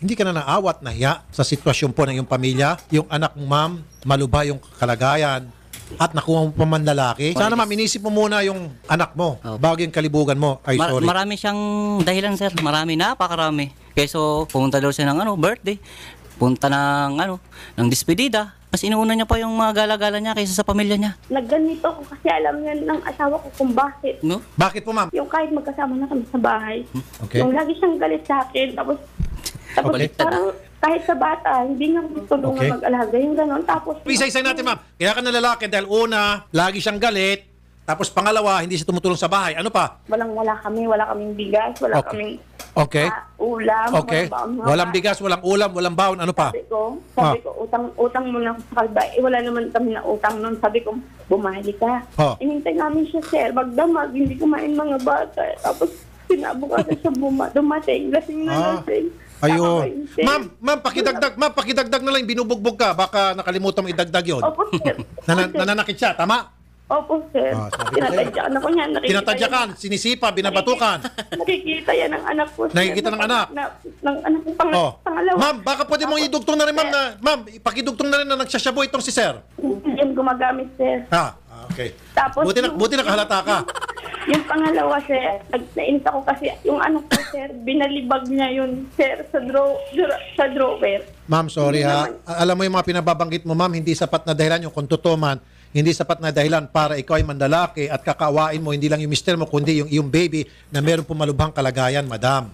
hindi ka na naawat, nahiya sa sitwasyon po ng iyong pamilya, yung anak mo, ma'am, malubha yung kalagayan, at nakuha mo pa man lalaki. Sana ma'am, inisip mo muna yung anak mo bago yung kalibugan mo. Ay, sorry. Marami siyang dahilan, sir. Marami, napakarami. Keso, pumunta daw siya ng birthday. Punta ng despedida. Mas inuuna niya pa yung mga gala-gala niya kaysa sa pamilya niya. Nagganito ako kasi alam niya ng asawa ko kung bakit. No? Bakit po, ma'am? Yung kahit magkasama na kami sa bahay. Okay. Yung lagi siyang galit sa akin. Tapos Okay. parang kahit sa bata, hindi niya ko tulungan Okay. mag-alaga. Yung gano'n. Tapos Isa-isa natin, ma'am. Kaya ka na lalaki dahil una, lagi siyang galit. Tapos pangalawa, hindi siya tumutulong sa bahay. Ano pa? wala kaming bigas, wala Okay. kaming Okay. ulam. Okay. walang baon, Walang bigas, walang ulam, walang baon. Ano pa? Sabi ko, utang muna ako sa kalba. Wala naman kami na utang nun. Sabi ko, bumali ka. Oh. Inintay namin siya, sir. Magdamag, hindi kumain mga bata. Tapos, sinabukasan siya dumating. Lasing na lasing. Ayun. Ma'am, pakidagdag na lang. Binubugbog ka. Baka nakalimutan mo idagdag yun. Opo, sir. Nananakit siya, tama? Opo, sir. Sabi ko Tinatadyakan ako niya. Tinatadyakan, sinisipa, binabatukan. Nakikita yan ng anak ko. sir. Nakikita ng anak? Ng anak ko pangalawa. Ma'am, baka pwede mong idugtong na rin, ma'am, na, ma'am, ipakidugtong na rin na nagsasyabo itong si sir. Yan gumagamit, sir. Okay. Tapos Buti nakahalata ka. Yung pangalawa, sir, nainis ako kasi yung anak ko, sir, binalibag niya yun, sir, sa drawer. Ma'am, sorry ha. Alam mo yung mga pinababanggit mo, ma'am, hindi sapat na dahilan yung kung totoo man, hindi sapat na dahilan para ikaw ay mandalaki at kakawain mo, hindi lang yung mister mo, kundi yung iyong baby na meron pumalubhang kalagayan, madam.